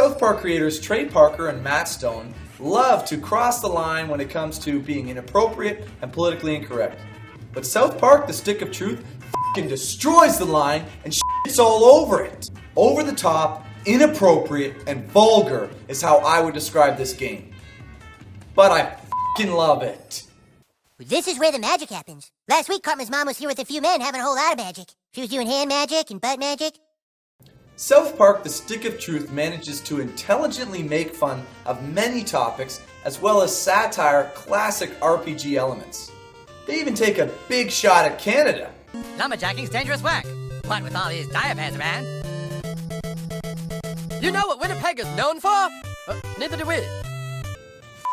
South Park creators Trey Parker and Matt Stone love to cross the line when it comes to being inappropriate and politically incorrect. But South Park, the Stick of Truth, f***ing destroys the line and shits all over it. Over the top, inappropriate, and vulgar is how I would describe this game. But I f***ing love it. This is where the magic happens. Last week, Cartman's mom was here with a few men having a whole lot of magic. She was doing hand magic and butt magic. South Park, the Stick of Truth manages to intelligently make fun of many topics, as well as satire classic RPG elements. They even take a big shot at Canada. Lumberjacking's dangerous work. What with all these diapans around? You know what Winnipeg is known for? Neither do we.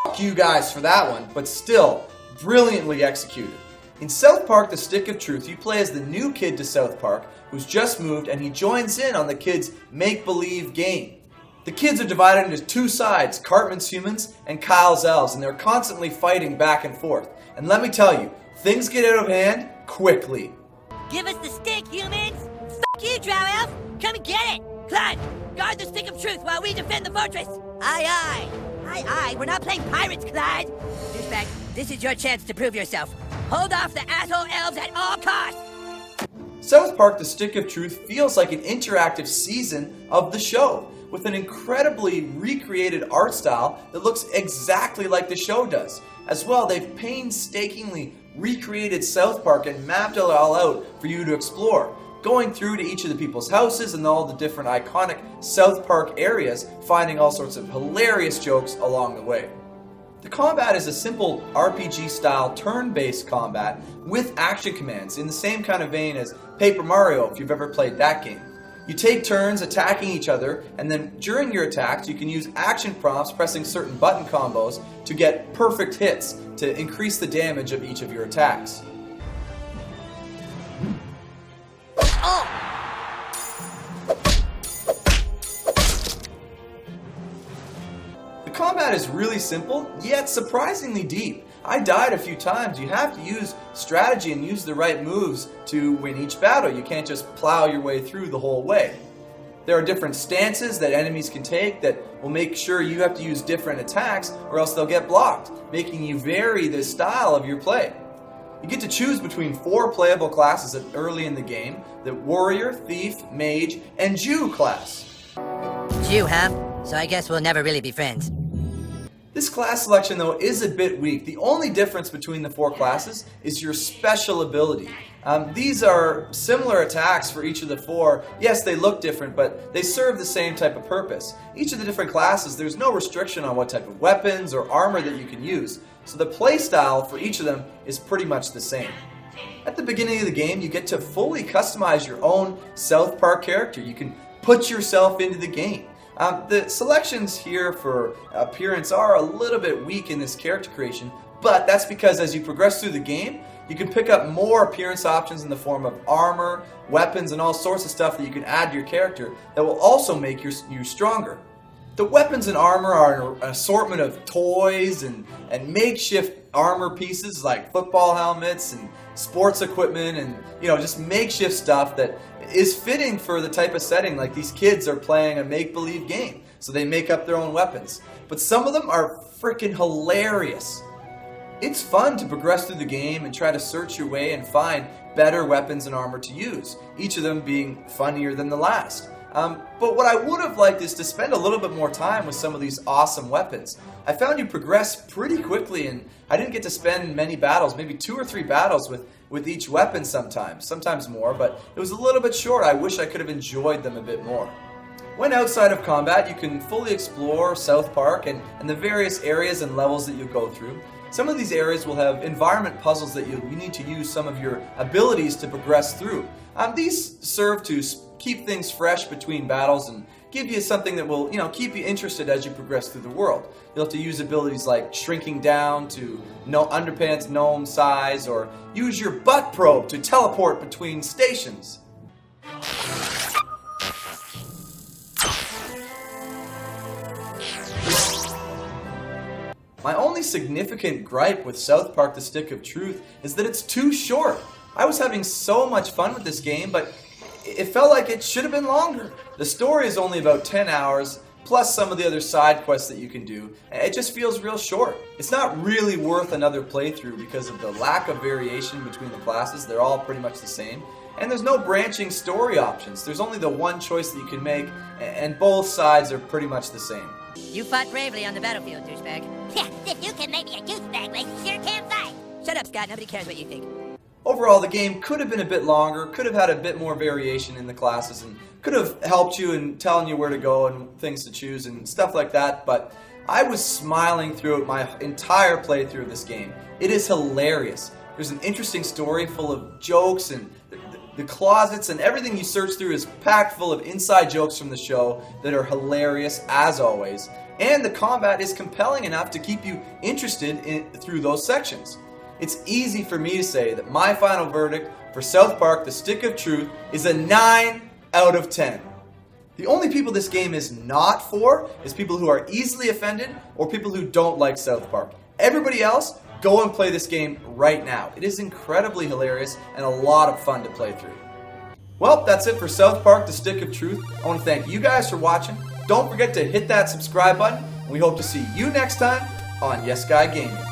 Fuck you guys for that one, but still, brilliantly executed. In South Park, the Stick of Truth, you play as the new kid to South Park, who's just moved, and he joins in on the kids' make-believe game. The kids are divided into two sides, Cartman's humans and Kyle's elves, and they're constantly fighting back and forth. And let me tell you, things get out of hand quickly. Give us the stick, humans! Fuck you, Drow Elf! Come and get it! Clyde, guard the Stick of Truth while we defend the fortress! Aye, aye! Aye, aye, we're not playing pirates, Clyde! Douchebag, this is your chance to prove yourself. Hold off the asshole elves at all costs! South Park, the Stick of Truth feels like an interactive season of the show, with an incredibly recreated art style that looks exactly like the show does. As well, they've painstakingly recreated South Park and mapped it all out for you to explore, going through to each of the people's houses and all the different iconic South Park areas, finding all sorts of hilarious jokes along the way. The combat is a simple RPG-style turn-based combat with action commands in the same kind of vein as Paper Mario, if you've ever played that game. You take turns attacking each other, and then during your attacks you can use action prompts pressing certain button combos to get perfect hits to increase the damage of each of your attacks. The combat is really simple, yet surprisingly deep. I died a few times. You have to use strategy and use the right moves to win each battle. You can't just plow your way through the whole way. There are different stances that enemies can take that will make sure you have to use different attacks or else they'll get blocked, making you vary the style of your play. You get to choose between 4 playable classes early in the game: the Warrior, Thief, Mage, and Jew class. Jew, huh? So I guess we'll never really be friends. This class selection, though, is a bit weak. The only difference between the 4 classes is your special ability. These are similar attacks for each of the 4. Yes, they look different, but they serve the same type of purpose. Each of the different classes, there's no restriction on what type of weapons or armor that you can use, so the playstyle for each of them is pretty much the same. At the beginning of the game, you get to fully customize your own South Park character. You can put yourself into the game. The selections here for appearance are a little bit weak in this character creation, but that's because as you progress through the game, you can pick up more appearance options in the form of armor, weapons, and all sorts of stuff that you can add to your character that will also make you stronger. The weapons and armor are an assortment of toys and makeshift armor pieces like football helmets and sports equipment and just makeshift stuff that is fitting for the type of setting. Like, these kids are playing a make-believe game, so they make up their own weapons. But some of them are freaking hilarious. It's fun to progress through the game and try to search your way and find better weapons and armor to use, each of them being funnier than the last. But what I would have liked is to spend a little bit more time with some of these awesome weapons. I found you progress pretty quickly, and I didn't get to spend many battles, maybe 2 or 3 battles with each weapon sometimes more, but it was a little bit short. I wish I could have enjoyed them a bit more. When outside of combat, you can fully explore South Park and the various areas and levels that you go through. Some of these areas will have environment puzzles that you need to use some of your abilities to progress through. These serve to keep things fresh between battles and give you something that will, keep you interested as you progress through the world. You'll have to use abilities like shrinking down to underpants gnome size, or use your butt probe to teleport between stations. My only significant gripe with South Park: The Stick of Truth is that it's too short. I was having so much fun with this game, but it felt like it should have been longer. The story is only about 10 hours, plus some of the other side quests that you can do. It just feels real short. It's not really worth another playthrough because of the lack of variation between the classes. They're all pretty much the same. And there's no branching story options. There's only the one choice that you can make, and both sides are pretty much the same. You fought bravely on the battlefield, douchebag. Yeah, if you can make me a douchebag, like you sure can fight. Shut up, Scott. Nobody cares what you think. Overall, the game could have been a bit longer, could have had a bit more variation in the classes, and could have helped you in telling you where to go and things to choose and stuff like that, but I was smiling throughout my entire playthrough of this game. It is hilarious. There's an interesting story full of jokes, and the closets and everything you search through is packed full of inside jokes from the show that are hilarious as always. And the combat is compelling enough to keep you interested through those sections. It's easy for me to say that my final verdict for South Park: The Stick of Truth is a 9 out of 10. The only people this game is not for is people who are easily offended or people who don't like South Park. Everybody else, go and play this game right now. It is incredibly hilarious and a lot of fun to play through. Well, that's it for South Park: The Stick of Truth. I want to thank you guys for watching. Don't forget to hit that subscribe button. We hope to see you next time on Yes Guy Gaming.